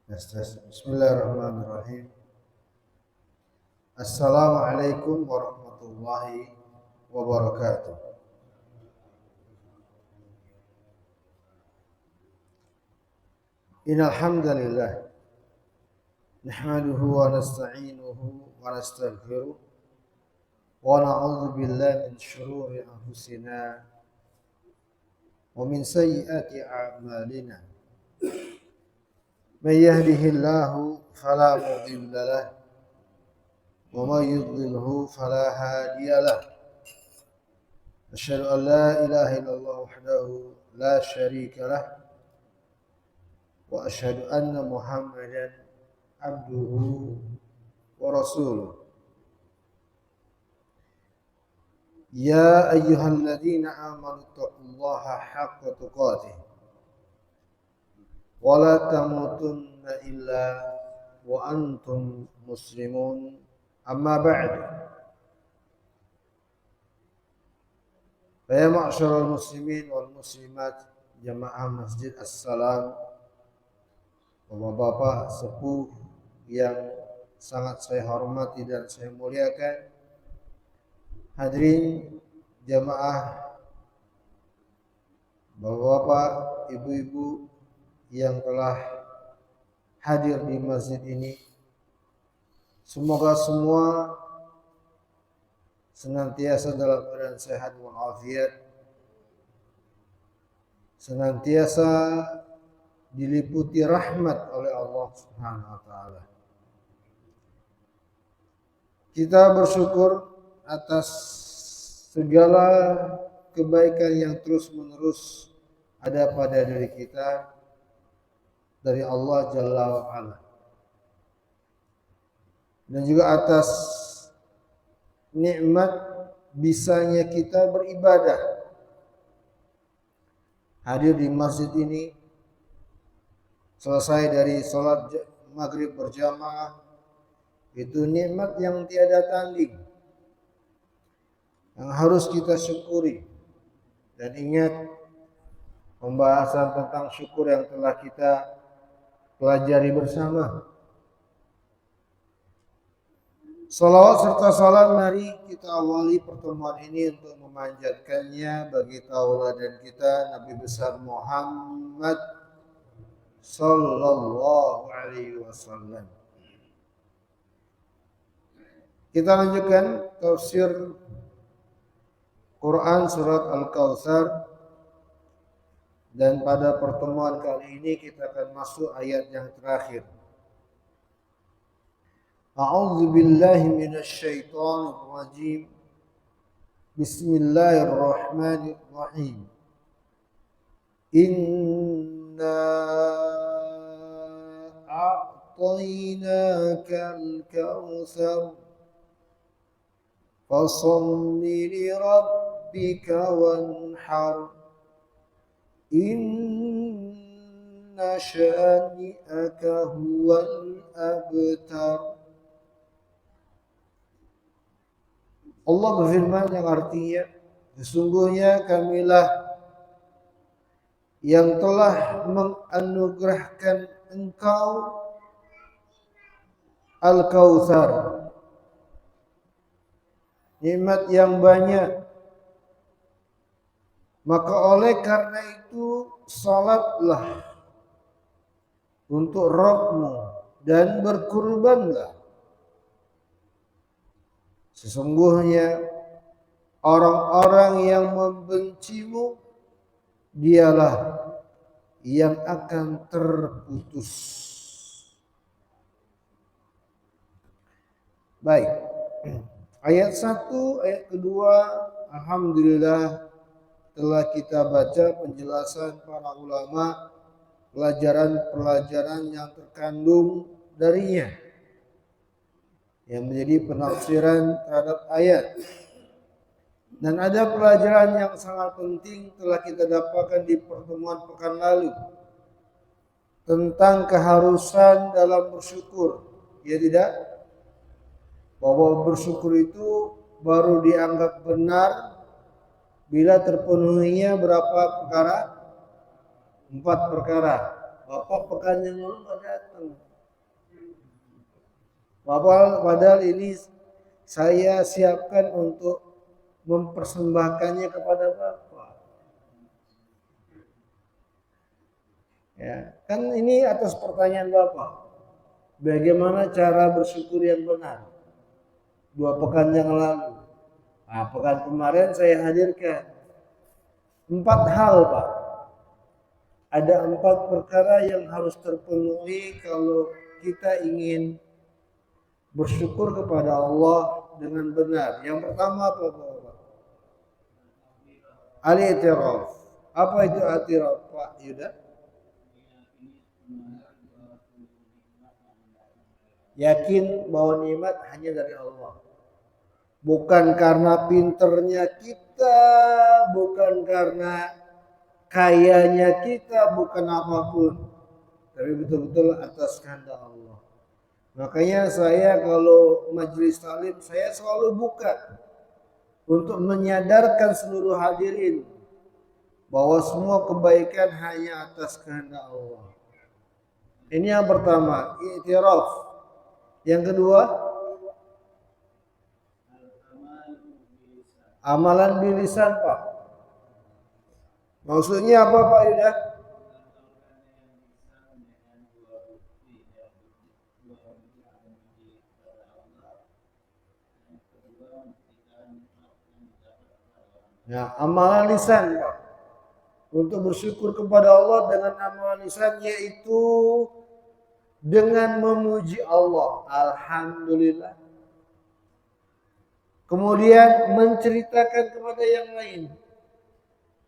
Bismillahirrahmanirrahim. Assalamualaikum warahmatullahi wabarakatuh. Innal hamdalillah nahmaduhu wa nasta'inuhu wa nastaghfiruh wa na'udzu billahi min shururi anfusina wa min sayyiati a'malina. Man yahdihillahu fala mudilla lahu wa man yudlilhu fala hadiya lahu. Asyhadu an la ilaha illallah wahdahu la syarika lahu wa asyhadu anna Muhammadan abduhu wa rasuluh. Ya ayyuhalladzina amanu taqullaha haqqa tuqatih wa la tamutunna illa wa antum muslimun. Amma ba'du. Ya ma'syaral muslimin wal muslimat jamaah Masjid As-Salam, Bapak-bapak sepuh yang sangat saya hormati dan saya muliakan, hadirin jamaah, bapak-bapak, ibu-ibu yang telah hadir di masjid ini, semoga semua senantiasa dalam keadaan sehat walafiat, senantiasa diliputi rahmat oleh Allah Subhanahu wa taala. Kita bersyukur atas segala kebaikan yang terus-menerus ada pada diri kita dari Allah Jalla wa Ala. Dan juga atas nikmat bisanya kita beribadah. Hadir di masjid ini, selesai dari sholat maghrib berjamaah, itu nikmat yang tiada tanding, yang harus kita syukuri. Dan ingat, pembahasan tentang syukur yang telah kita pelajari bersama. Salawat serta salam, mari kita awali pertemuan ini untuk memanjatkannya bagi tauladan kita Nabi besar Muhammad sallallahu alaihi wasallam. Kita lanjutkan tafsir Quran surat Al-Kautsar, dan pada pertemuan kali ini kita akan masuk ayat yang terakhir. A'udzu billahi minasy syaithanir rajim. Bismillahirrahmanirrahim. Inna a'tainakal kautsar fasholli li rabbika wanhar. Inna syani'aka huwal abtar. Allah berfirman yang artinya, sesungguhnya kamilah yang telah menganugerahkan engkau Al-Kautsar, nikmat yang banyak. Maka oleh karena itu salatlah untuk Rabbmu dan berkurbanlah. Sesungguhnya orang-orang yang membencimu dialah yang akan terputus. Baik. Ayat 1, ayat kedua, alhamdulillah telah kita baca penjelasan para ulama, pelajaran-pelajaran yang terkandung darinya, yang menjadi penafsiran terhadap ayat. Dan ada pelajaran yang sangat penting telah kita dapatkan di pertemuan pekan lalu tentang keharusan dalam bersyukur. Ya tidak? Bahwa bersyukur itu baru dianggap benar bila terpenuhinya berapa perkara? 4 perkara. Bapak pekan yang lalu nggak datang. datang. Padahal ini saya siapkan untuk mempersembahkannya kepada Bapak. Ya, kan ini atas pertanyaan Bapak. Bagaimana cara bersyukur yang benar? 2 pekan yang lalu. Nah, pekan kemarin saya hadirkan 4 hal, Pak. Ada 4 perkara yang harus terpenuhi kalau kita ingin bersyukur kepada Allah dengan benar. Yang pertama apa, Pak? Al-i'tiraf. Apa itu i'tiraf, Pak Yuda? Yakin bahwa nikmat hanya dari Allah. Bukan karena pinternya kita, bukan karena kayanya kita, bukan apapun. Tapi betul-betul atas kehendak Allah. Makanya saya kalau majelis taklim saya selalu buka untuk menyadarkan seluruh hadirin bahwa semua kebaikan hanya atas kehendak Allah. Ini yang pertama, i'tiraf. Yang kedua, amalan bilisan, Pak. Maksudnya apa, Pak Yuda? Ya, amalan lisan, Pak. Untuk bersyukur kepada Allah dengan amalan lisan yaitu dengan memuji Allah. Alhamdulillah. Kemudian menceritakan kepada yang lain.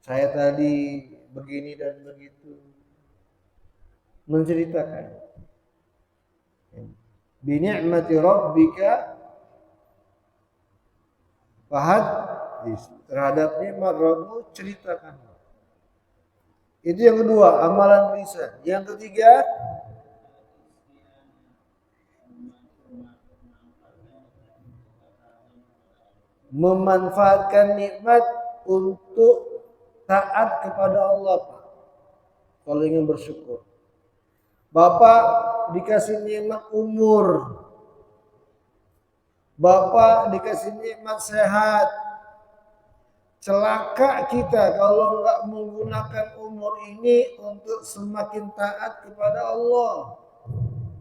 Saya tadi begini dan begitu. Menceritakan. Bi ni'mati rabbika fahaddits. Terhadap nikmat Rabbmu ceritakan. Itu yang kedua, amalan lisan. Yang ketiga, memanfaatkan nikmat untuk taat kepada Allah, Pak. Kalau ingin bersyukur. Bapak dikasih nikmat umur. Bapak dikasih nikmat sehat. Celaka kita kalau nggak menggunakan umur ini untuk semakin taat kepada Allah.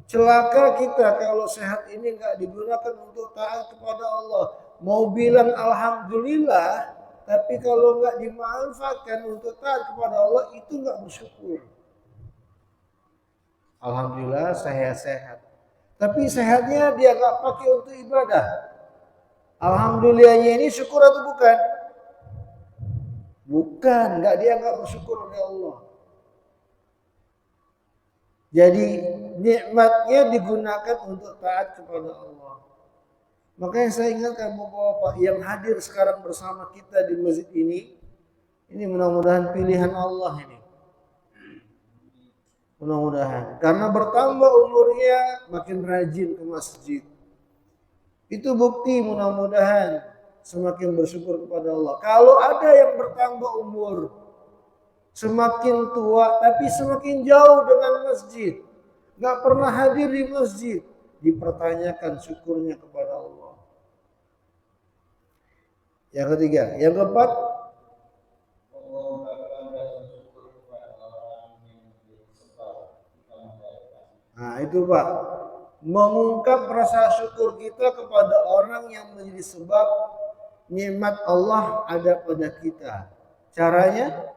Celaka kita kalau sehat ini nggak digunakan untuk taat kepada Allah. Mau bilang alhamdulillah, tapi kalau nggak dimanfaatkan untuk taat kepada Allah itu nggak bersyukur. Alhamdulillah saya sehat, tapi sehatnya dia nggak pakai untuk ibadah. Alhamdulillahnya ini syukur atau bukan? Bukan, dia nggak bersyukur oleh Allah. Jadi nikmatnya digunakan untuk taat kepada Allah. Makanya saya ingatkan Bapak yang hadir sekarang bersama kita di masjid ini mudah-mudahan pilihan Allah ini. Mudah-mudahan. Karena bertambah umurnya makin rajin ke masjid. Itu bukti mudah-mudahan semakin bersyukur kepada Allah. Kalau ada yang bertambah umur, semakin tua, tapi semakin jauh dengan masjid, nggak pernah hadir di masjid, dipertanyakan syukurnya kepada Allah. Yang ketiga, yang keempat, nah itu Pak, mengungkap rasa syukur kita kepada orang yang menjadi sebab nikmat Allah ada pada kita. Caranya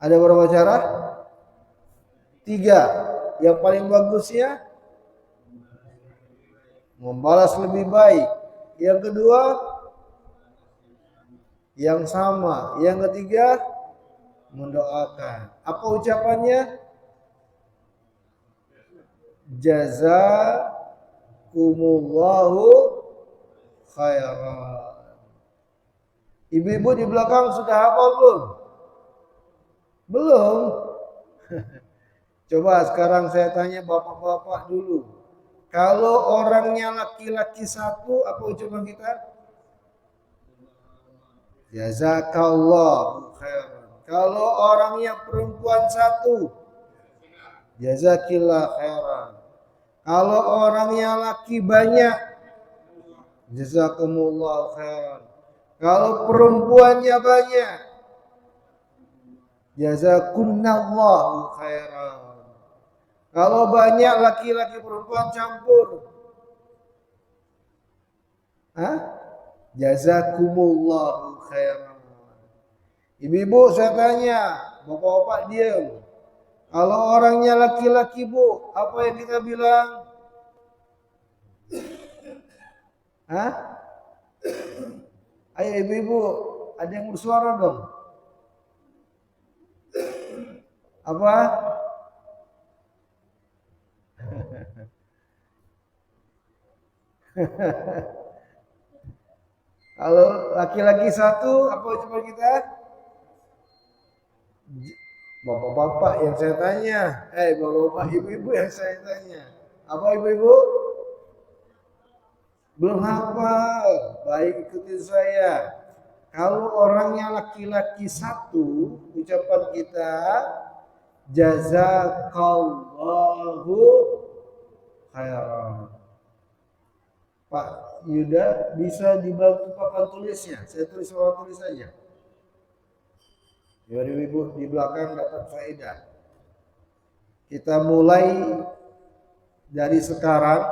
ada berapa cara? 3. Yang paling bagusnya membalas lebih baik. Yang kedua, yang sama. Yang ketiga, mendoakan. Apa ucapannya? Jazakumullahu khairan. Ibu-ibu di belakang sudah hafal belum? Belum? Coba sekarang saya tanya bapak-bapak dulu. Kalau orangnya laki-laki satu, apa ucapan kita? Jazakallahu khairan. Kalau orangnya perempuan satu, jazakillah khairan. Kalau orangnya laki banyak, jazakumullah khairan. Kalau perempuannya banyak, jazakumullahu khairan. Kalau banyak laki-laki perempuan campur, jazakumullahu khairan. Ibu-ibu saya tanya, bapak-bapak diam. Kalau orangnya laki-laki bu, apa yang kita bilang? Ayo ibu-ibu, ada yang bersuara dong. Apa? Kalau laki-laki satu, apa ucapan kita? Bapak-bapak yang saya tanya. Bapak-bapak, ibu-ibu yang saya tanya. Apa ibu-ibu? Belum hafal. Baik, ikutin saya. Kalau orangnya laki-laki satu, ucapan kita jazakallahu khairan. Pak Yuda bisa dibantu papan tulisnya. Saya tulis papan tulis saja. Ibu-ibu di belakang dapat faedah. Kita mulai dari sekarang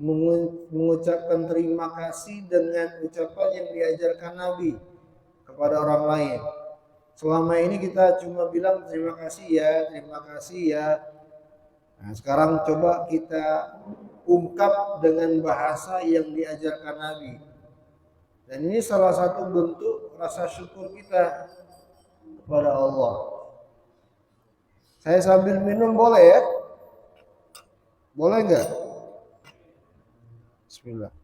mengucapkan terima kasih dengan ucapan yang diajarkan Nabi kepada orang lain. Selama ini kita cuma bilang terima kasih ya, terima kasih ya. Nah, sekarang coba kita ungkap dengan bahasa yang diajarkan Nabi. Dan ini salah satu bentuk rasa syukur kita kepada Allah. Saya sambil minum boleh ya? Boleh enggak? Bismillah.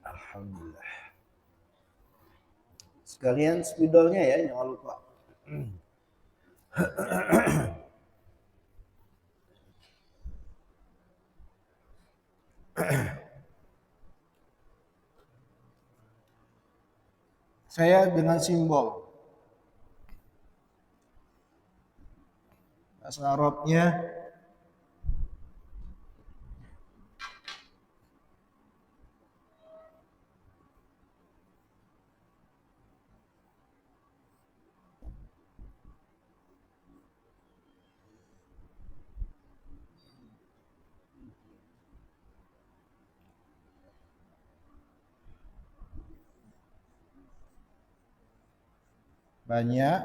Alhamdulillah. Sekalian spidolnya ya, jangan lupa. Saya dengan simbol. Bahasa Arabnya banyak.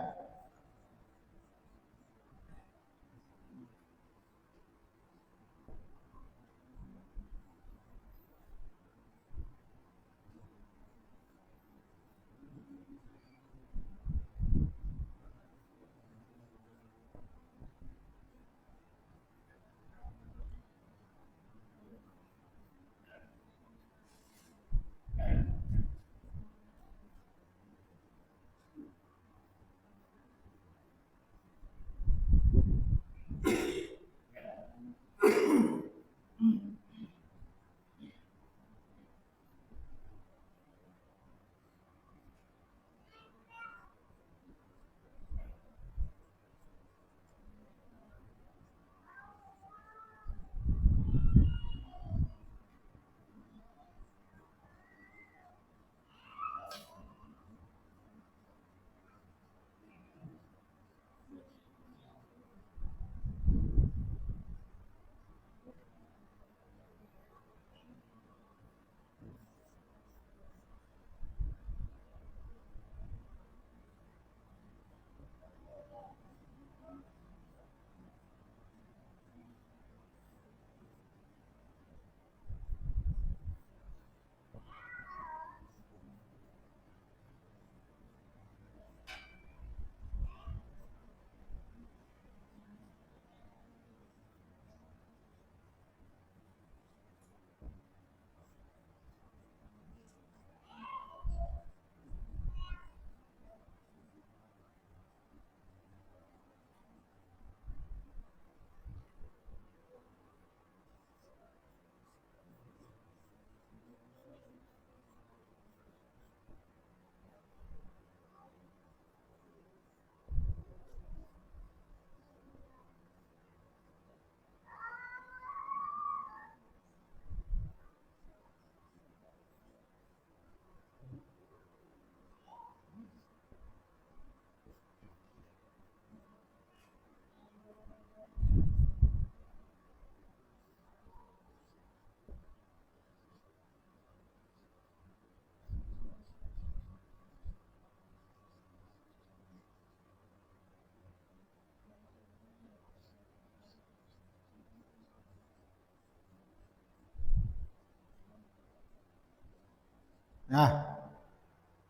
Nah,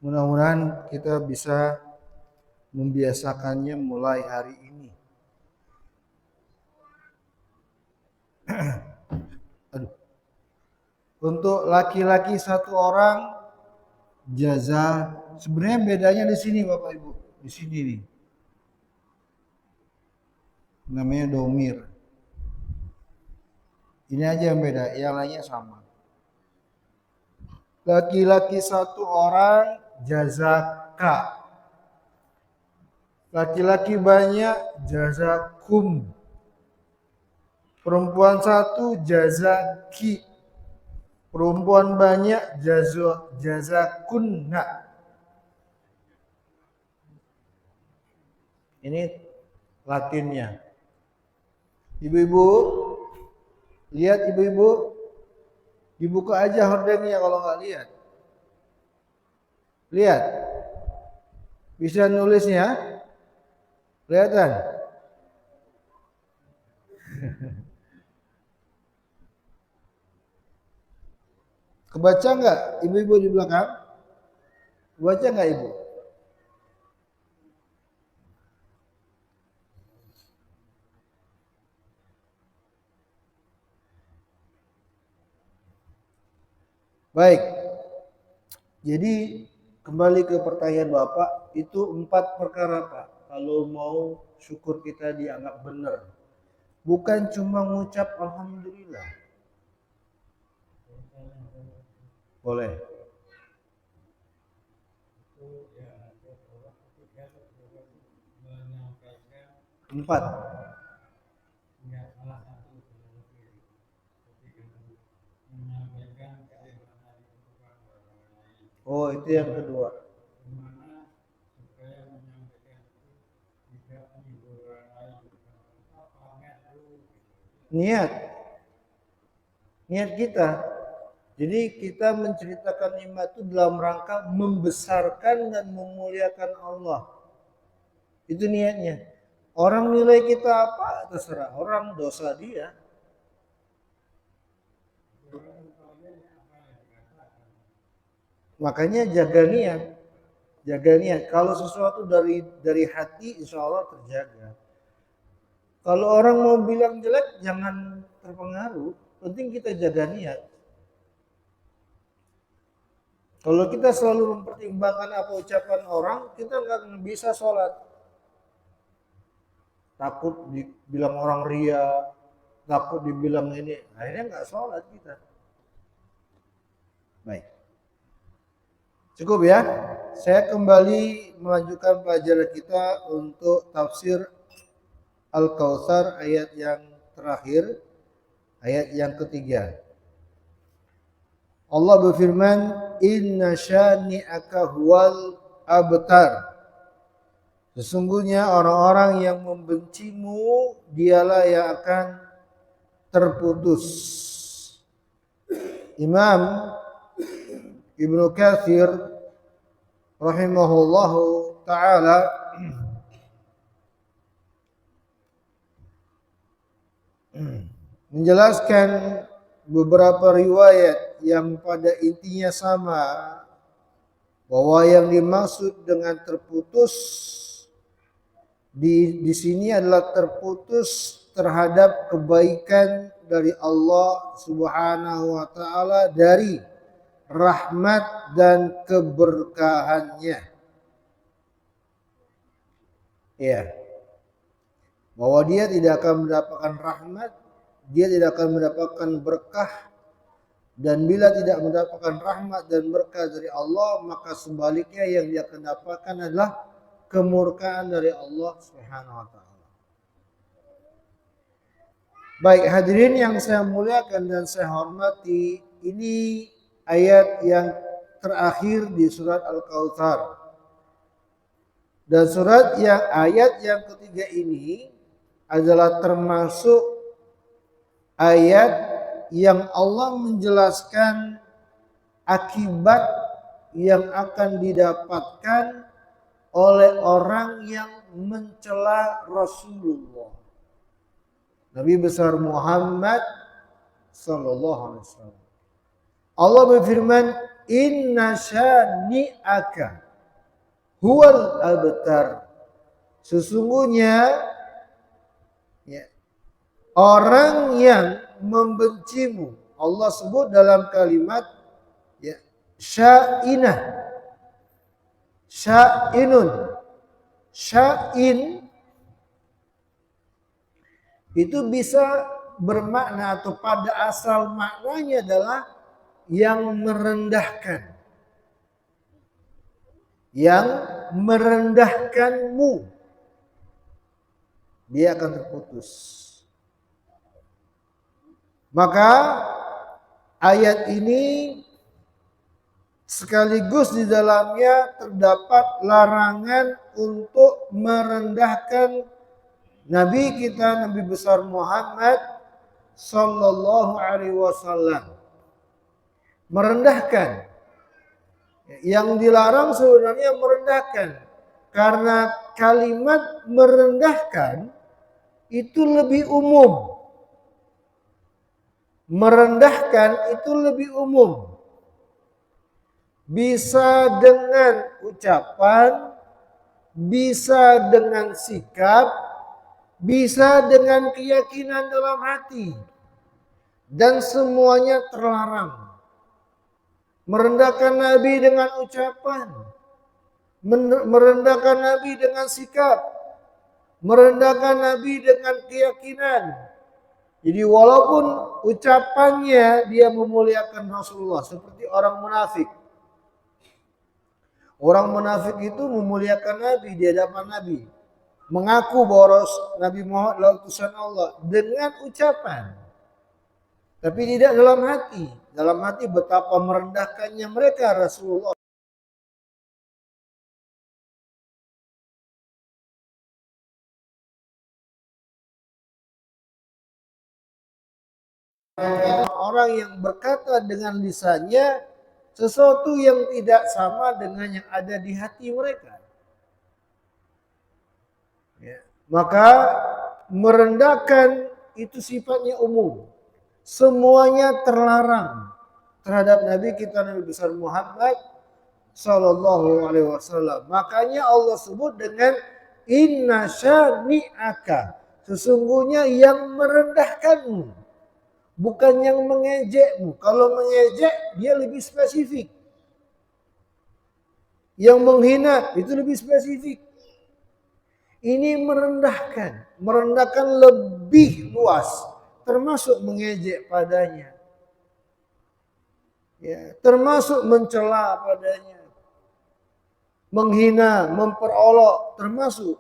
mudah-mudahan kita bisa membiasakannya mulai hari ini. Aduh. Untuk laki-laki 1 orang jaza, sebenarnya bedanya di sini Bapak Ibu, di sini nih. Namanya domir. Ini aja yang beda, yang lainnya sama. Laki-laki 1 orang jazaka. Laki-laki banyak jazakum. Perempuan 1 jazaki. Perempuan banyak jazakunna. Ini Latinnya. Ibu-ibu, lihat ibu-ibu, dibuka aja hordengnya kalau nggak lihat. Lihat, bisa nulisnya, kelihatan. Kebaca nggak ibu-ibu di belakang? Kebaca nggak ibu? Baik. Jadi kembali ke pertanyaan Bapak, itu 4 perkara Pak. Kalau mau syukur kita dianggap benar. Bukan cuma ngucap alhamdulillah. Boleh. Empat. Oh, itu yang kedua. Niat kita. Jadi kita menceritakan nikmat itu dalam rangka membesarkan dan memuliakan Allah. Itu niatnya. Orang nilai kita apa terserah, orang dosa dia. Makanya jaga niat. Jaga niat. Kalau sesuatu dari hati, insya Allah terjaga. Kalau orang mau bilang jelek, jangan terpengaruh. Penting kita jaga niat. Kalau kita selalu mempertimbangkan apa ucapan orang, kita nggak bisa sholat. Takut dibilang orang ria, takut dibilang ini, akhirnya nggak sholat kita. Baik. Cukup ya. Saya kembali melanjutkan pelajaran kita untuk tafsir Al-Kautsar ayat yang terakhir, ayat yang ketiga. Allah berfirman, "Inna syani'aka huwal abtar." Sesungguhnya orang-orang yang membencimu dialah yang akan terputus. Imam Ibnu Katsir rahimahullahu taala menjelaskan beberapa riwayat yang pada intinya sama, bahwa yang dimaksud dengan terputus di sini adalah terputus terhadap kebaikan dari Allah Subhanahu wa taala, dari rahmat dan keberkahannya. Ya. Bahwa dia tidak akan mendapatkan rahmat, dia tidak akan mendapatkan berkah, dan bila tidak mendapatkan rahmat dan berkah dari Allah, maka sebaliknya yang dia akan dapatkan adalah kemurkaan dari Allah Subhanahu wa taala. Baik, hadirin yang saya muliakan dan saya hormati, ini ayat yang terakhir di surat Al-Kautsar. Dan ayat yang ketiga ini adalah termasuk ayat yang Allah menjelaskan akibat yang akan didapatkan oleh orang yang mencela Rasulullah, Nabi besar Muhammad sallallahu alaihi wasallam. Allah berfirman, inna syani'aka huwal abtar. Sesungguhnya ya, orang yang membencimu, Allah sebut dalam kalimat ya, sya'inah, sya'inun. Sya'in itu bisa bermakna atau pada asal maknanya adalah yang merendahkan. Yang merendahkanmu. Dia akan terputus. Maka ayat ini sekaligus di dalamnya terdapat larangan untuk merendahkan Nabi kita, Nabi besar Muhammad Sallallahu Alaihi Wasallam. Merendahkan. Yang dilarang sebenarnya merendahkan. Karena kalimat merendahkan itu lebih umum. Merendahkan itu lebih umum. Bisa dengan ucapan, bisa dengan sikap, bisa dengan keyakinan dalam hati. Dan semuanya terlarang. Merendahkan Nabi dengan ucapan, merendahkan Nabi dengan sikap, merendahkan Nabi dengan keyakinan. Jadi walaupun ucapannya dia memuliakan Rasulullah seperti orang munafik. Orang munafik itu memuliakan Nabi di hadapan Nabi. Mengaku bahwa Nabi Muhammad adalah utusan Allah dengan ucapan. Tapi tidak dalam hati. Dalam hati betapa merendahkannya mereka Rasulullah. Orang yang berkata dengan lisannya sesuatu yang tidak sama dengan yang ada di hati mereka. Ya. Maka merendahkan itu sifatnya umum. Semuanya terlarang terhadap Nabi kita Nabi besar Muhammad Sallallahu Alaihi Wasallam. Makanya Allah sebut dengan inna syani'aka. Sesungguhnya yang merendahkanmu, bukan yang mengejekmu. Kalau mengejek dia lebih spesifik. Yang menghina itu lebih spesifik. Ini merendahkan lebih luas, termasuk mengejek padanya. Ya, termasuk mencela padanya. Menghina, memperolok, termasuk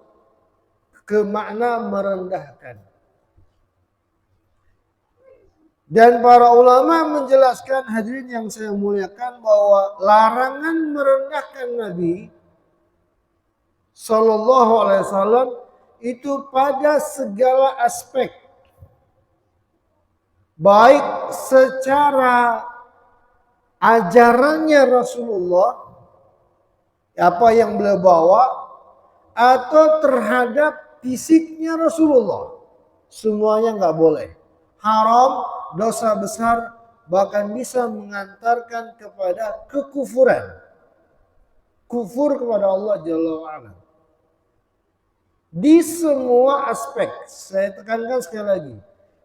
ke makna merendahkan. Dan para ulama menjelaskan, hadirin yang saya muliakan, bahwa larangan merendahkan Nabi Sallallahu Alaihi Wasallam itu pada segala aspek, baik secara ajarannya Rasulullah, apa yang beliau bawa, atau terhadap fisiknya Rasulullah, semuanya nggak boleh. Haram, dosa besar, bahkan bisa mengantarkan kepada kekufuran. Kufur kepada Allah Jalla wa'ala. Di semua aspek, saya tekankan sekali lagi,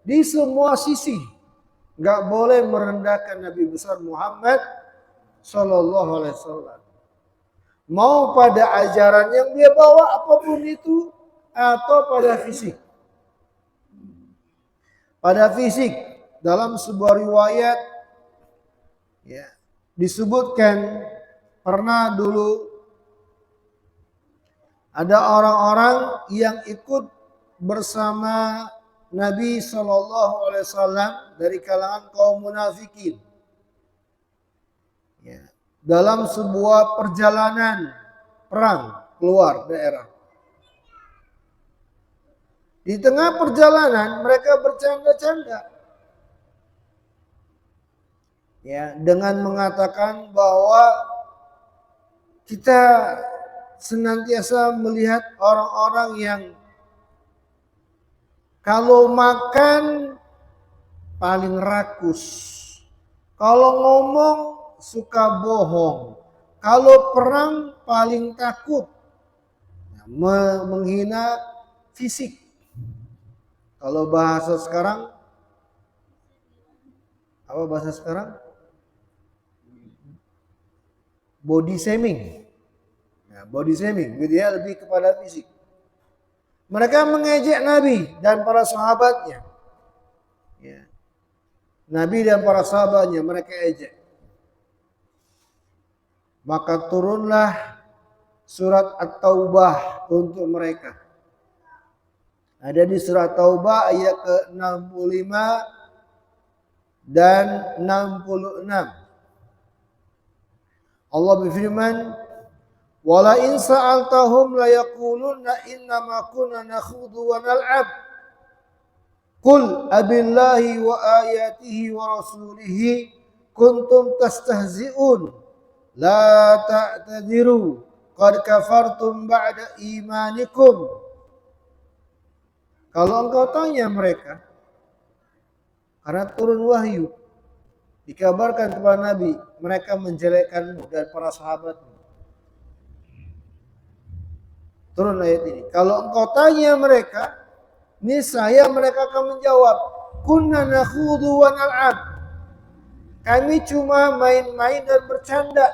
di semua sisi, nggak boleh merendahkan Nabi besar Muhammad Sallallahu Alaihi Wasallam. Mau pada ajaran yang dia bawa apapun itu, atau pada fisik. Pada fisik, dalam sebuah riwayat ya, disebutkan pernah dulu ada orang-orang yang ikut bersama Nabi Shallallahu Alaihi Wasallam dari kalangan kaum munafikin. Ya, dalam sebuah perjalanan perang keluar daerah. Di tengah perjalanan mereka bercanda-canda. Ya, dengan mengatakan bahwa kita senantiasa melihat orang-orang yang kalau makan paling rakus, kalau ngomong suka bohong. Kalau perang paling takut menghina fisik. Kalau bahasa sekarang, apa bahasa sekarang? Body shaming. Ya, body shaming, gitu ya, lebih kepada fisik. Mereka mengejek Nabi dan para sahabatnya. Ya. Nabi dan para sahabatnya mereka ejek. Maka turunlah surat At-Taubah untuk mereka. Ada di surat Taubah ayat ke-65 dan 66. Allah berfirman, "Wala in sa'altahum la yaquluna innama kunna nakhudu wa nal'ab. Qul abillahi wa ayatihi wa rasulihi kuntum tastahzi'un. La ta'tadiru qad kafartum ba'da imanikum." Kalau engkau tanya mereka, karena turun wahyu, dikabarkan kepada Nabi, mereka menjelekkanmu dan para sahabatmu. Turun ayat ini. Kalau engkau tanya mereka, niscaya mereka akan menjawab, kunna nakhudu wa nal'ab. Kami cuma main-main dan bercanda.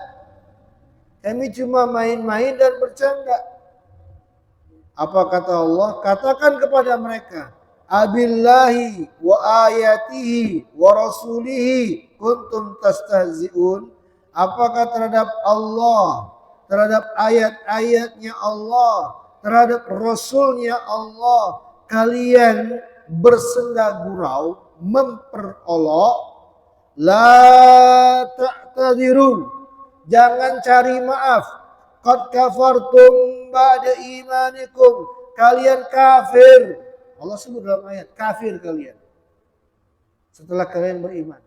Kami cuma main-main dan bercanda. Apa kata Allah? Katakan kepada mereka, abillahi wa ayatihi wa rasulihi kuntum tastahzi'un. Apakah terhadap Allah, terhadap ayat-ayatnya Allah, terhadap Rasulnya Allah, kalian bersenda gurau, memperolok? La ta'tadiru, jangan cari maaf. Qad kafartum ba'da imanikum, kalian kafir. Allah sebut dalam ayat, kafir kalian setelah kalian beriman.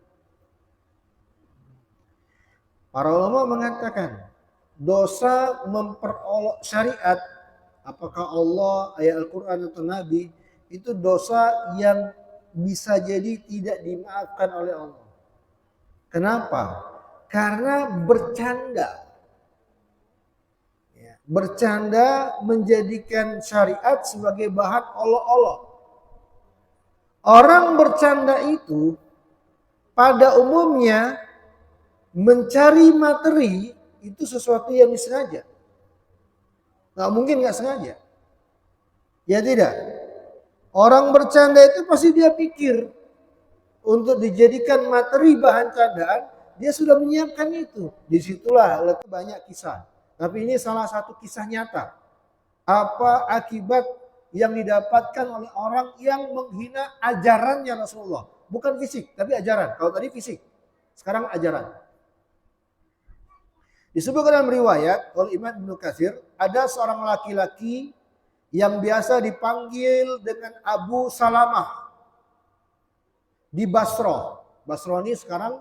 Para ulama mengatakan dosa memperolok syariat, apakah Allah, ayat Al-Quran atau Nabi, itu dosa yang bisa jadi tidak dimaafkan oleh Allah. Kenapa? Karena bercanda. Bercanda menjadikan syariat sebagai bahan olok-olok. Orang bercanda itu pada umumnya mencari materi itu sesuatu yang disengaja. Nggak mungkin nggak sengaja. Ya tidak. Orang bercanda itu pasti dia pikir untuk dijadikan materi bahan candaan, dia sudah menyiapkan itu. Disitulah banyak kisah. Tapi ini salah satu kisah nyata. Apa akibat yang didapatkan oleh orang yang menghina ajarannya Rasulullah. Bukan fisik, tapi ajaran. Kalau tadi fisik, sekarang ajaran. Disebutkan dalam riwayat oleh Imam Ibnu Katsir, ada seorang laki-laki yang biasa dipanggil dengan Abu Salamah di Basra. Basra ini sekarang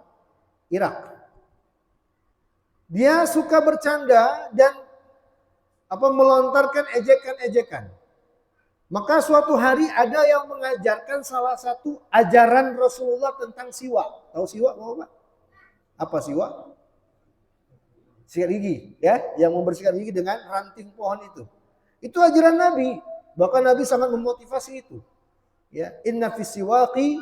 Irak. Dia suka bercanda dan melontarkan ejekan-ejekan. Maka suatu hari ada yang mengajarkan salah satu ajaran Rasulullah tentang siwak. Tahu siwak Bapak? Apa siwak? Sikat gigi, ya, yang membersihkan gigi dengan ranting pohon itu. Itu ajaran Nabi. Bahkan Nabi sangat memotivasi itu. Ya, inna fis siwaqi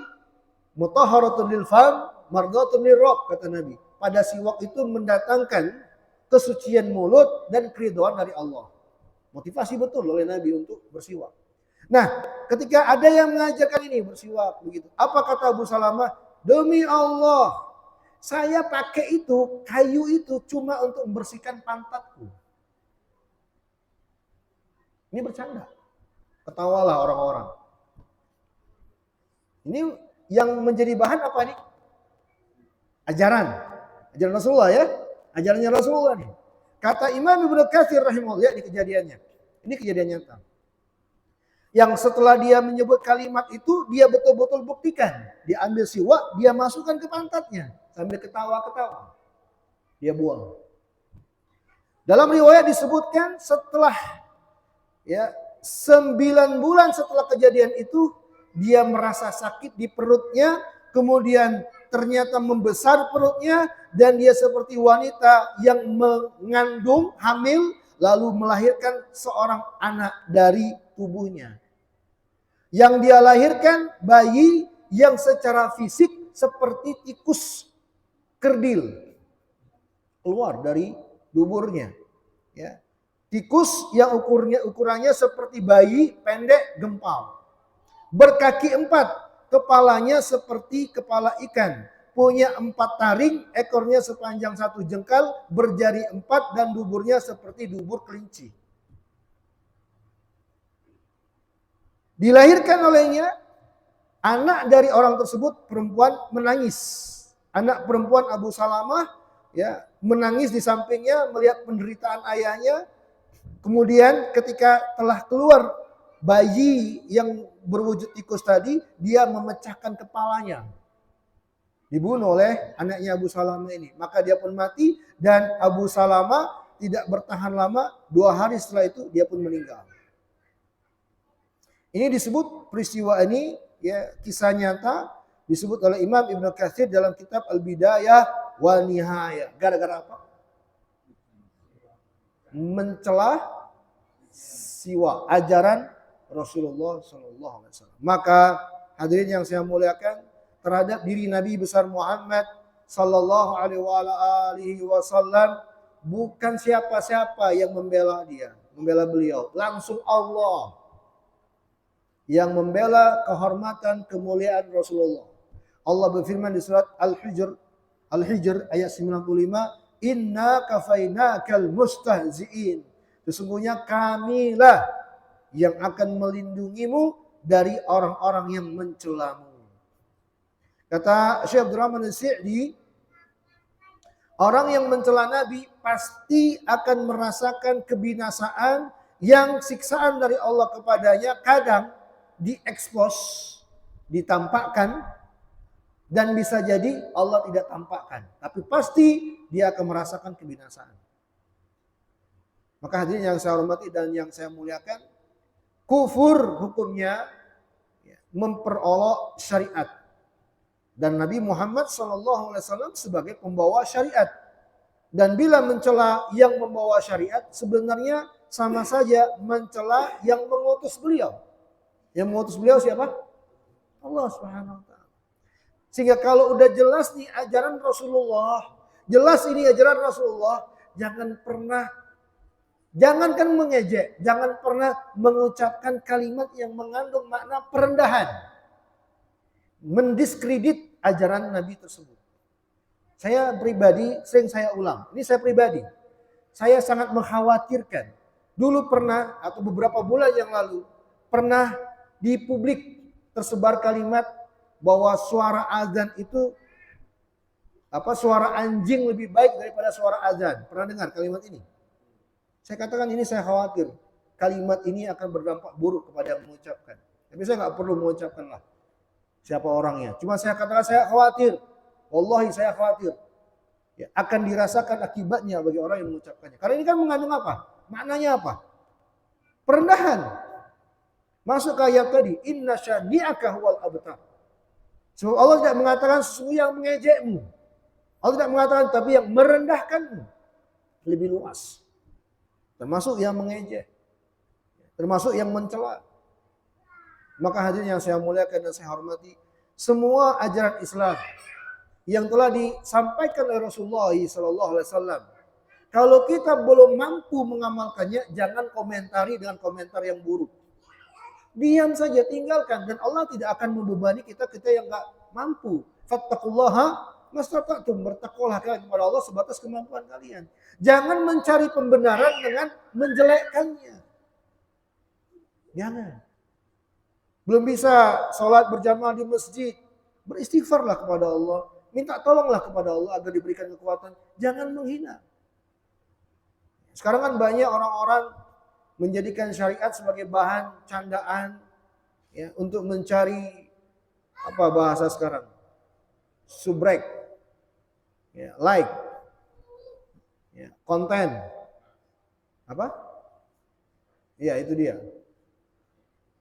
mutahharatun lil fam, mardatun lir rabb, kata Nabi. Pada siwak itu mendatangkan kesucian mulut dan keridhaan dari Allah. Motivasi betul oleh Nabi untuk bersiwak. Nah, ketika ada yang mengajarkan ini bersiwak begitu, apa kata Abu Salamah? Demi Allah, saya pakai itu, kayu itu cuma untuk membersihkan pantatku. Ini bercanda. Ketawalah orang-orang. Ini yang menjadi bahan apa nih? Ajaran Rasulullah, ya. Ajarannya Rasulullah nih. Kata Imam Ibnu Katsir rahimahullah, ini kejadiannya. Ini kejadian nyata. Yang setelah dia menyebut kalimat itu, dia betul-betul buktikan. Dia ambil siwak, dia masukkan ke pantatnya. Sambil ketawa-ketawa. Dia buang. Dalam riwayat disebutkan setelah 9 bulan setelah kejadian itu, dia merasa sakit di perutnya, kemudian ternyata membesar perutnya dan dia seperti wanita yang mengandung, hamil, lalu melahirkan seorang anak dari tubuhnya. Yang dia lahirkan bayi yang secara fisik seperti tikus kerdil keluar dari duburnya. Ya. Tikus yang ukurannya seperti bayi, pendek, gempal. Berkaki 4, kepalanya seperti kepala ikan. Punya 4 taring, ekornya sepanjang 1 jengkal, berjari 4 dan duburnya seperti dubur kelinci. Dilahirkan olehnya, anak dari orang tersebut perempuan menangis. Anak perempuan Abu Salamah ya menangis di sampingnya melihat penderitaan ayahnya. Kemudian ketika telah keluar bayi yang berwujud tikus tadi, dia memecahkan kepalanya. Dibunuh oleh anaknya Abu Salamah ini. Maka dia pun mati dan Abu Salamah tidak bertahan lama, 2 hari setelah itu dia pun meninggal. Ini disebut peristiwa ini ya kisah nyata disebut oleh Imam Ibnu Katsir dalam kitab Al-Bidayah wa Nihayah. Gara-gara apa? Mencela siwa ajaran Rasulullah SAW. Maka hadirin yang saya muliakan, terhadap diri Nabi besar Muhammad Sallallahu Alaihi Wasallam bukan siapa-siapa yang membela dia, membela beliau, langsung Allah yang membela kehormatan kemuliaan Rasulullah. Allah berfirman di surat Al-Hijr ayat 95, Inna kafainakal mustahzi'in. Sesungguhnya kamilah yang akan melindungimu dari orang-orang yang mencelamu. Kata Syekh Abdurrahman As-Sa'di, orang yang mencela Nabi pasti akan merasakan kebinasaan yang siksaan dari Allah kepadanya kadang diekspos, ditampakkan, dan bisa jadi Allah tidak tampakkan. Tapi pasti dia akan merasakan kebinasaan. Maka hadirin yang saya hormati dan yang saya muliakan, kufur hukumnya memperolok syariat. Dan Nabi Muhammad SAW sebagai pembawa syariat. Dan bila mencela yang membawa syariat, sebenarnya sama saja mencela yang mengutus beliau. Yang mengutus beliau siapa? Allah Subhanahu wa taala. Sehingga kalau udah jelas nih ajaran Rasulullah, jelas ini ajaran Rasulullah, jangankan mengejek, jangan pernah mengucapkan kalimat yang mengandung makna perendahan. Mendiskredit ajaran Nabi tersebut. Saya pribadi sering saya ulang. Ini saya pribadi. Saya sangat mengkhawatirkan. Dulu pernah atau beberapa bulan yang lalu pernah di publik tersebar kalimat bahwa suara azan itu suara anjing lebih baik daripada suara azan. Pernah dengar kalimat ini? Saya katakan ini saya khawatir. Kalimat ini akan berdampak buruk kepada yang mengucapkan. Tapi saya nggak perlu mengucapkan lah siapa orangnya. Cuma saya katakan saya khawatir. Wallahi saya khawatir. Ya, akan dirasakan akibatnya bagi orang yang mengucapkannya. Karena ini kan mengandung apa? Maknanya apa? Perendahan. Masuk ke ayat tadi. Inna syani'aka huwal abtar. Sebab Allah tidak mengatakan sesungguhnya yang mengejekmu. Allah tidak mengatakan tapi yang merendahkanmu. Lebih luas. Termasuk yang mengejek. Termasuk yang mencela. Maka hadirin yang saya muliakan dan saya hormati, semua ajaran Islam yang telah disampaikan oleh Rasulullah SAW, kalau kita belum mampu mengamalkannya, jangan komentari dengan komentar yang buruk. Diam saja, tinggalkan, dan Allah tidak akan membebani kita yang nggak mampu. Fattaqullaha mastata'tum, bertakwalah kalian kepada Allah sebatas kemampuan kalian. Jangan mencari pembenaran dengan menjelekkannya. Jangan. Belum bisa sholat berjamaah di masjid, beristighfarlah kepada Allah, minta tolonglah kepada Allah agar diberikan kekuatan. Jangan menghina. Sekarang kan banyak orang-orang menjadikan syariat sebagai bahan candaan ya, untuk mencari apa bahasa sekarang? Subrek, ya, like, ya, konten, apa? Ya itu dia.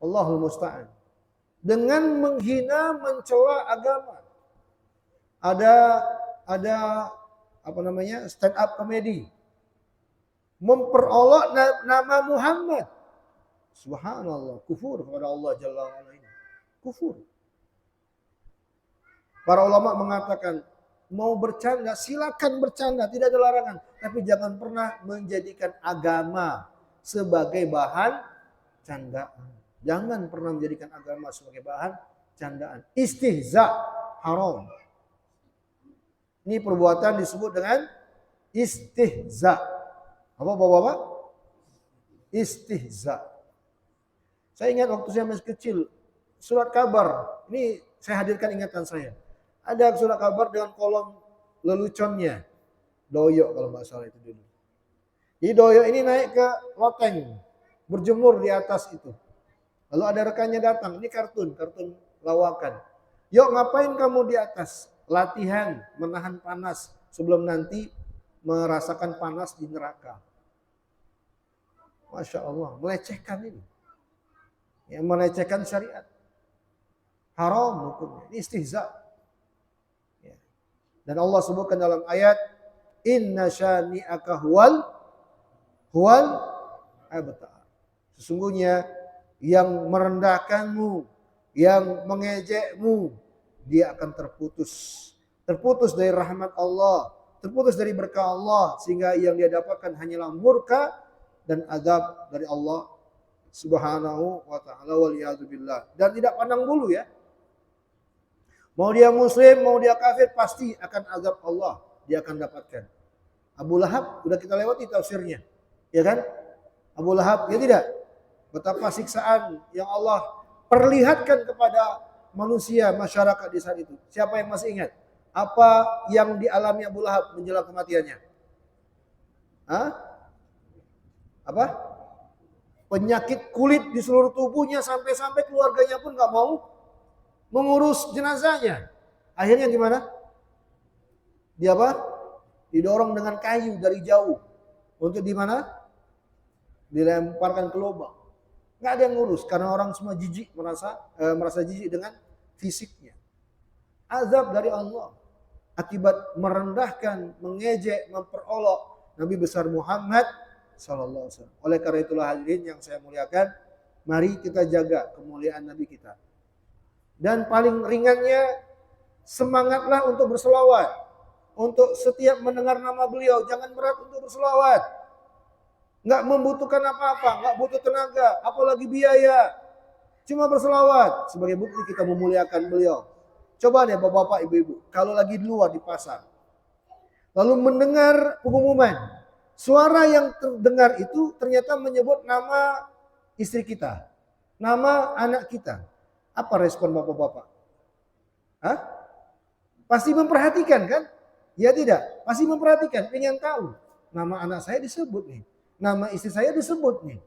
Allahul musta'an. Dengan menghina, mencela agama. Ada apa namanya? Stand up comedy. Memperolok nama Muhammad. Subhanallah, kufur kepada Allah Jalla wa Ala ini. Kufur. Para ulama mengatakan, mau bercanda, silakan bercanda, tidak ada larangan. Tapi jangan pernah menjadikan agama sebagai bahan candaan. Jangan pernah menjadikan agama sebagai bahan candaan. Istihza haram. Ini perbuatan disebut dengan istihza. Apa Bapak-bapak? Istihza. Saya ingat waktu saya masih kecil, surat kabar. Ini saya hadirkan ingatan saya. Ada surat kabar dengan kolom leluconnya. Doyok kalau nggak salah itu dulu. Jadi doyok ini naik ke loteng. Berjemur di atas itu. Lalu ada rekannya datang. Ini kartun lawakan. Yuk ngapain kamu di atas? Latihan menahan panas sebelum nanti merasakan panas di neraka. Masya Allah, melecehkan ini. Yang melecehkan syariat. Haram hukumnya. Ini istihza. Dan Allah sebutkan dalam ayat, Inna syani'aka huwal abtar. Sesungguhnya yang merendahkanmu, yang mengejekmu, dia akan terputus. Terputus dari rahmat Allah, terputus dari berkah Allah, sehingga yang dia dapatkan hanyalah murka dan azab dari Allah Subhanahu wa ta'ala waliyadzubillah. Dan tidak pandang bulu ya. Mau dia muslim, mau dia kafir, pasti akan azab Allah dia akan dapatkan. Abu Lahab sudah kita lewati tafsirnya, ya kan? Abu Lahab, ya tidak? Betapa siksaan yang Allah perlihatkan kepada manusia, masyarakat di saat itu. Siapa yang masih ingat? Apa yang dialami Abu Lahab menjelang kematiannya? Hah? Apa? Penyakit kulit di seluruh tubuhnya sampai-sampai keluarganya pun nggak mau mengurus jenazahnya. Akhirnya gimana? Dia apa? Didorong dengan kayu dari jauh. Untuk di mana? Dilemparkan ke lubang. Nggak ada yang ngurus karena orang semua jijik, merasa jijik dengan fisiknya. Azab dari Allah akibat merendahkan, mengejek, memperolok Nabi besar Muhammad sallallahu alaihi wasallam. Oleh karena itulah hadirin yang saya muliakan, mari kita jaga kemuliaan Nabi kita. Dan paling ringannya, semangatlah untuk berselawat. Untuk setiap mendengar nama beliau, jangan berat untuk berselawat. Nggak membutuhkan apa-apa, nggak butuh tenaga, apalagi biaya. Cuma berselawat sebagai bukti kita memuliakan beliau. Coba deh bapak-bapak, ibu-ibu, kalau lagi di luar di pasar, lalu mendengar pengumuman, suara yang terdengar itu ternyata menyebut nama istri kita, nama anak kita. Apa respon bapak-bapak? Hah? Pasti memperhatikan kan? Ya tidak? Pasti memperhatikan, pengen tahu. Nama anak saya disebut nih. Nama istri saya disebut nih.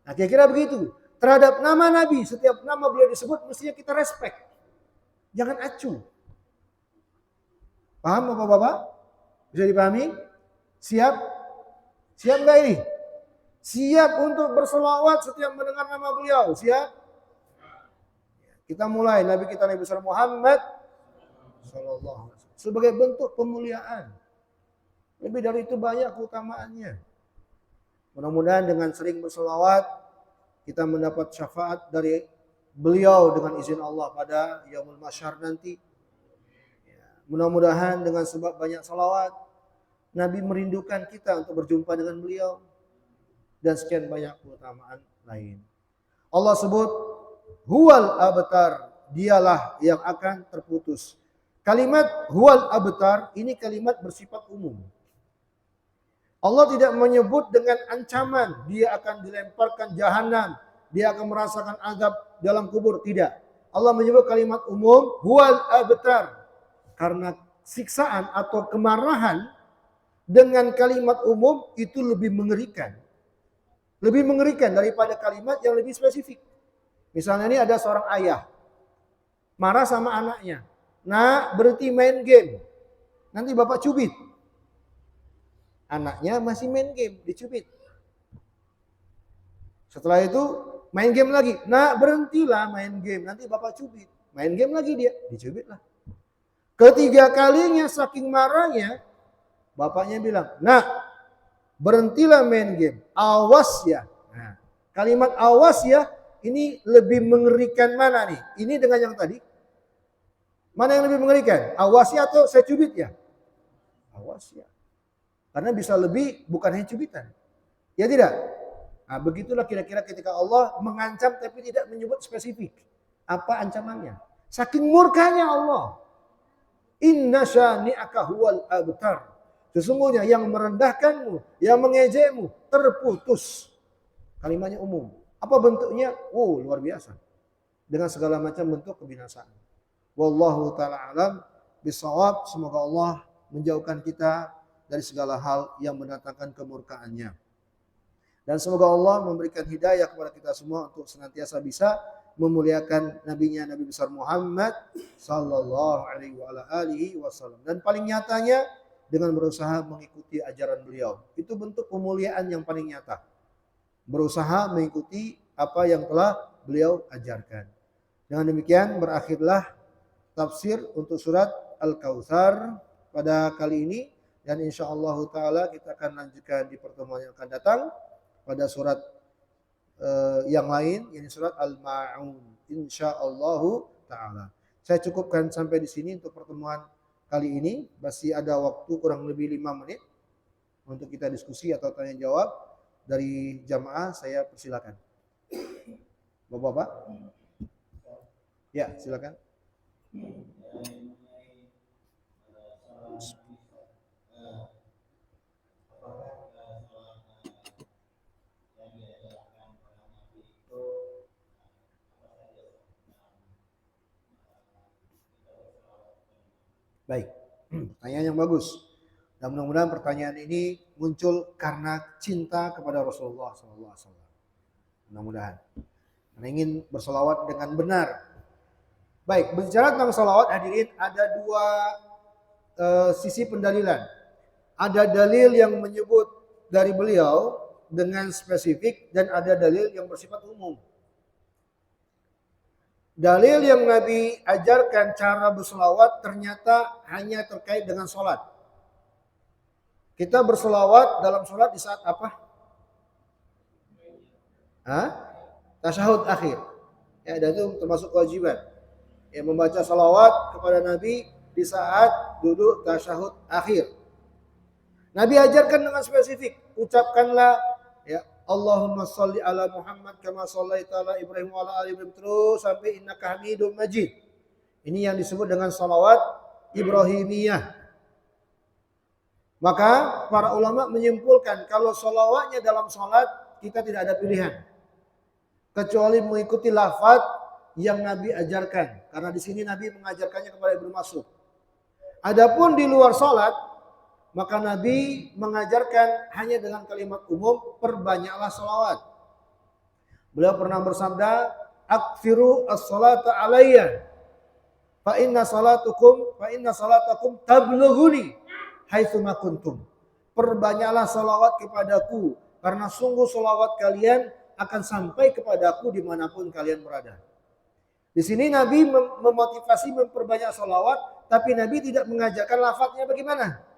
Nah kira-kira begitu. Terhadap nama Nabi, setiap nama beliau disebut mestinya kita respect. Jangan acuh. Paham bapak-bapak? Bisa dipahami? Siap? Siap nggak ini? Siap untuk berselawat setiap mendengar nama beliau? Siap? Kita mulai Nabi kita Nabi besar Muhammad sallallahu alaihi wasallam sebagai bentuk pemuliaan. Lebih dari itu banyak keutamaannya. Mudah-mudahan dengan sering berselawat kita mendapat syafaat dari beliau dengan izin Allah pada yaumul mahsyar nanti. Mudah-mudahan dengan sebab banyak salawat Nabi merindukan kita untuk berjumpa dengan beliau dan sekian banyak keutamaan lain. Allah sebut huwal abtar, dialah yang akan terputus. Kalimat huwal abtar ini kalimat bersifat umum. Allah tidak menyebut dengan ancaman dia akan dilemparkan jahanam, dia akan merasakan azab dalam kubur, tidak. Allah menyebut kalimat umum huwal abtar karena siksaan atau kemarahan dengan kalimat umum itu lebih mengerikan. Lebih mengerikan daripada kalimat yang lebih spesifik. Misalnya ini ada seorang ayah marah sama anaknya. Nak, berhenti main game. Nanti bapak cubit. Anaknya masih main game, dicubit. Setelah itu main game lagi. Nak, berhentilah main game. Nanti bapak cubit. Main game lagi dia, dicubit lah. Ketiga kalinya saking marahnya, bapaknya bilang, "Nak, berhentilah main game. Awas ya." Nah, kalimat awas ya ini lebih mengerikan mana nih? Ini dengan yang tadi. Mana yang lebih mengerikan? Awas ya atau saya cubit ya? Awas ya. Karena bisa lebih bukan hanya cubitan. Ya tidak? Nah, begitulah kira-kira ketika Allah mengancam tapi tidak menyebut spesifik. Apa ancamannya? Saking murkanya Allah. Inna syani'aka huwal abtar. Sesungguhnya yang merendahkanmu, yang mengejekmu, terputus. Kalimatnya umum. Apa bentuknya? Oh, luar biasa. Dengan segala macam bentuk kebinasaan. Wallahu ta'ala alam bisawab. Semoga Allah menjauhkan kita dari segala hal yang mendatangkan kemurkaannya. Dan semoga Allah memberikan hidayah kepada kita semua untuk senantiasa bisa memuliakan nabinya Nabi besar Muhammad sallallahu alaihi wasallam. Dan paling nyatanya dengan berusaha mengikuti ajaran beliau. Itu bentuk pemuliaan yang paling nyata. Berusaha mengikuti apa yang telah beliau ajarkan. Dengan demikian berakhirlah tafsir untuk surat Al-Kautsar pada kali ini. Dan insyaallah ta'ala kita akan lanjutkan di pertemuan yang akan datang pada surat yang lain, yakni surat Al-Ma'un. Insyaallah ta'ala. Saya cukupkan sampai di sini untuk pertemuan kali ini. Masih ada waktu kurang lebih 5 menit untuk kita diskusi atau tanya jawab dari jamaah. Saya persilakan. Bapak-bapak. Ya, silakan. Baik, pertanyaan yang bagus. Dan mudah-mudahan pertanyaan ini muncul karena cinta kepada Rasulullah SAW. Mudah-mudahan. Karena ingin bersolawat dengan benar. Baik, berbicara tentang solawat hadirin ada dua sisi pendalilan. Ada dalil yang menyebut dari beliau dengan spesifik dan ada dalil yang bersifat umum. Dalil yang Nabi ajarkan cara bersolawat ternyata hanya terkait dengan sholat. Kita bersolawat dalam sholat di saat apa? Tasyahud akhir. Ya, dan itu termasuk kewajiban. Ya, membaca salawat kepada Nabi di saat duduk tasyahud akhir. Nabi ajarkan dengan spesifik. Ucapkanlah ya Allahumma sholli ala Muhammad kama shallaita ala Ibrahim wa ala ali Ibrahim terus sampai innaka Hamidum Majid. Ini yang disebut dengan salawat Ibrahimiyah. Maka para ulama menyimpulkan kalau salawatnya dalam salat kita tidak ada pilihan kecuali mengikuti lafaz yang Nabi ajarkan. Karena di sini Nabi mengajarkannya kepada Ibnu Mas'ud. Adapun di luar salat maka Nabi mengajarkan hanya dengan kalimat umum, perbanyaklah salawat. Beliau pernah bersabda, "Aktsiru as-salata alayya, fa inna salatakum tablughuni haitsu ma kuntum." Perbanyaklah salawat kepadaku, karena sungguh salawat kalian akan sampai kepadaku dimanapun kalian berada. Di sini Nabi memotivasi memperbanyak salawat, tapi Nabi tidak mengajarkan lafadznya bagaimana.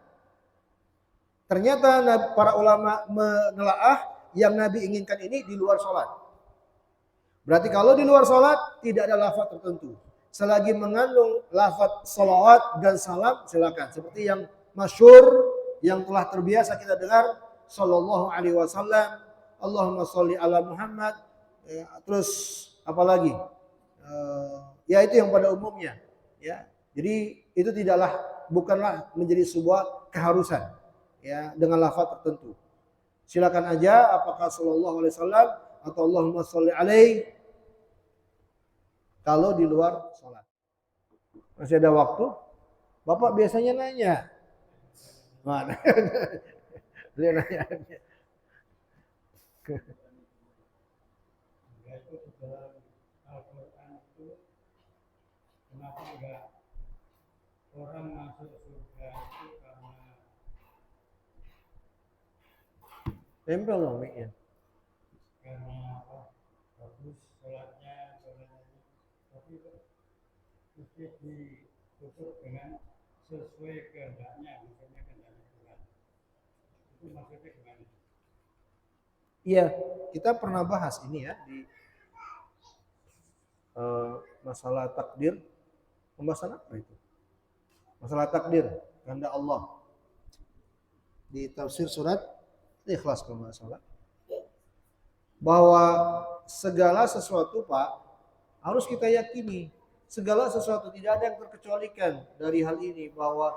Ternyata para ulama menelaah yang Nabi inginkan ini di luar sholat. Berarti kalau di luar sholat tidak ada lafaz tertentu. Selagi mengandung lafaz salawat dan salam silakan. Seperti yang masyhur yang telah terbiasa kita dengar sallallahu alaihi wasallam, Allahumma sholli ala Muhammad. Ya, terus apalagi? Ya itu yang pada umumnya. Ya, jadi itu bukanlah menjadi sebuah keharusan. Ya, dengan lafaz tertentu. Silakan aja apakah sallallahu alaihi wasallam atau Allahumma sholli alaihi kalau di luar salat. Masih ada waktu? Bapak biasanya nanya. Mana? Dia nanya. Kenapa enggak orang masuk surga itu karena Tempel dong mic-nya. karena bagus sholatnya, tapi mesti ditutup dengan sesuai kehendaknya, maksudnya kehendaknya Tuhan. Itu maksudnya gimana? Iya, kita pernah bahas ini ya di masalah takdir. Pembahasan apa itu? Masalah takdir, kehendak Allah. Di tafsir surat Ikhlas kalau nggak salah. Bahwa segala sesuatu Pak harus kita yakini. Segala sesuatu tidak ada yang terkecualikan dari hal ini, bahwa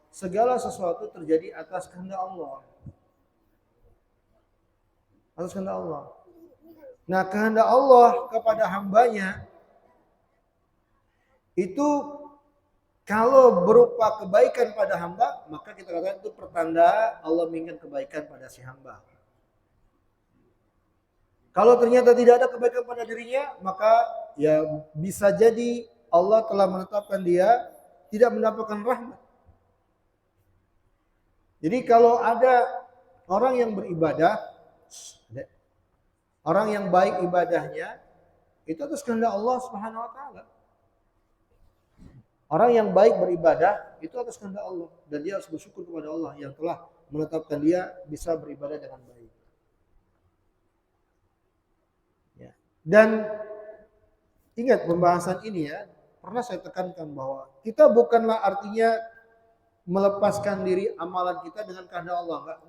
segala sesuatu terjadi atas kehendak Allah. Atas kehendak Allah. Nah, kehendak Allah kepada hambanya itu kalau berupa kebaikan pada hamba, maka kita katakan itu pertanda Allah menginginkan kebaikan pada si hamba. Kalau ternyata tidak ada kebaikan pada dirinya, maka ya bisa jadi Allah telah menetapkan dia tidak mendapatkan rahmat. Jadi kalau ada orang yang beribadah, orang yang baik ibadahnya, itu atas kehendak Allah Subhanahu wa taala. Orang yang baik beribadah itu atas kehendak Allah, dan dia harus bersyukur kepada Allah yang telah menetapkan dia bisa beribadah dengan baik. Ya. Dan ingat pembahasan ini ya, pernah saya tekankan bahwa kita bukanlah artinya melepaskan diri amalan kita dengan kehendak Allah,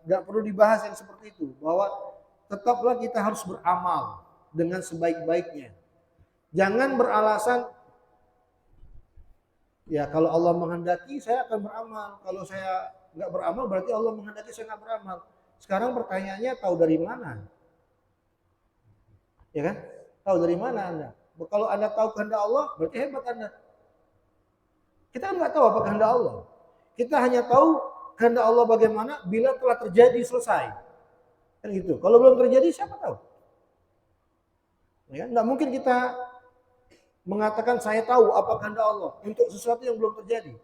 nggak perlu dibahas yang seperti itu, bahwa tetaplah kita harus beramal dengan sebaik-baiknya. Jangan beralasan ya kalau Allah menghendaki saya akan beramal. Kalau saya nggak beramal berarti Allah menghendaki saya nggak beramal. Sekarang pertanyaannya tahu dari mana? Ya kan? Tahu dari mana Anda? Kalau Anda tahu kehendak Allah berarti hebat Anda. Kita kan nggak tahu apa kehendak Allah. Kita hanya tahu kehendak Allah bagaimana bila telah terjadi selesai. Kan gitu. Kalau belum terjadi siapa tahu? Ya, nggak mungkin kita mengatakan saya tahu apa kehendak Allah untuk sesuatu yang belum terjadi.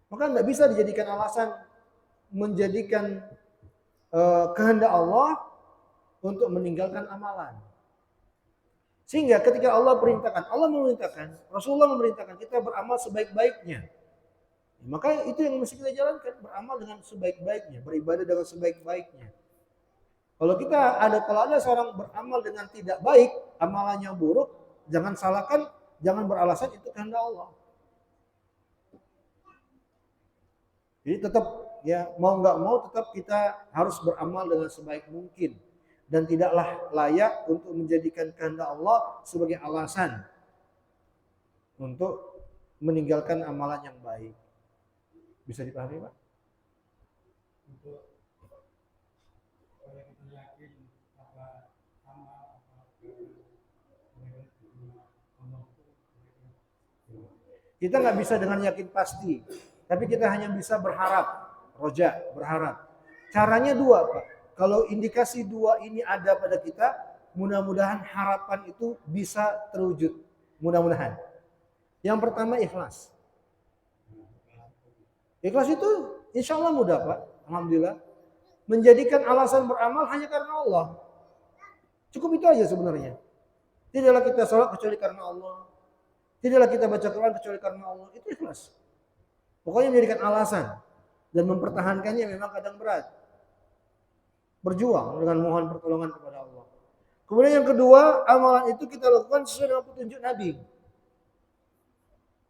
Maka tidak bisa dijadikan alasan menjadikan kehendak Allah untuk meninggalkan amalan. Sehingga ketika Allah perintahkan, Allah memerintahkan, Rasulullah memerintahkan kita beramal sebaik-baiknya. Maka itu yang mesti kita jalankan, beramal dengan sebaik-baiknya, beribadah dengan sebaik-baiknya. Kalau ada seorang beramal dengan tidak baik, amalannya buruk, jangan salahkan, jangan beralasan itu kehendak Allah. Jadi tetap ya mau nggak mau tetap kita harus beramal dengan sebaik mungkin, dan tidaklah layak untuk menjadikan kehendak Allah sebagai alasan untuk meninggalkan amalan yang baik. Bisa dipahami Pak? Untuk supaya kita yakin apa amal Kita nggak bisa dengan yakin pasti, tapi kita hanya bisa berharap, roja, berharap. Caranya dua Pak. Kalau indikasi dua ini ada pada kita, mudah-mudahan harapan itu bisa terwujud. Mudah-mudahan. Yang pertama ikhlas. Ikhlas itu insya Allah mudah Pak. Alhamdulillah. Menjadikan alasan beramal hanya karena Allah. Cukup itu aja sebenarnya. Tidaklah kita sholat kecuali karena Allah. Tidaklah kita baca Quran kecuali karena Allah. Itu ikhlas. Pokoknya menjadikan alasan. Dan mempertahankannya memang kadang berat. Berjuang dengan mohon pertolongan kepada Allah. Kemudian yang kedua, amalan itu kita lakukan sesuai dengan petunjuk Nabi.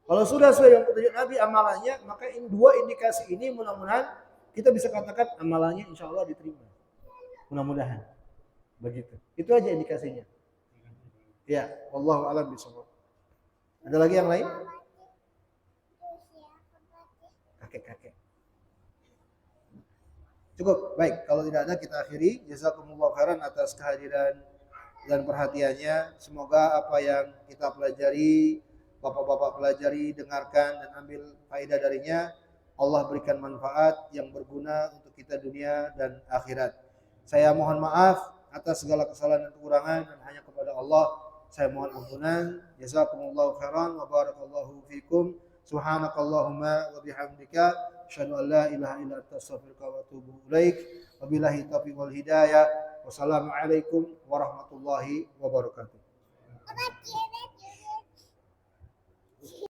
Kalau sudah sesuai dengan petunjuk Nabi amalannya, maka dua indikasi ini mudah-mudahan kita bisa katakan amalannya insya Allah diterima. Mudah-mudahan. Begitu. Itu aja indikasinya. Ya, wallahu a'lam bishawab. Ada lagi yang lain? Kakek-kakek. Cukup, baik. Kalau tidak ada kita akhiri. Jazakumullah khairan atas kehadiran dan perhatiannya. Semoga apa yang kita pelajari, bapak-bapak pelajari, dengarkan dan ambil faedah darinya. Allah berikan manfaat yang berguna untuk kita dunia dan akhirat. Saya mohon maaf atas segala kesalahan dan kekurangan, dan hanya kepada Allah saya mohon ampunan. Jazakumullah khairan wa barakallahu fikum. Subhanakallahumma wa bihamdika asyhadu an la ilaha illa anta astaghfiruka wa atubu ilaik. Wabillahi taufiq wal hidayah. Wassalamualaikum warahmatullahi wabarakatuh.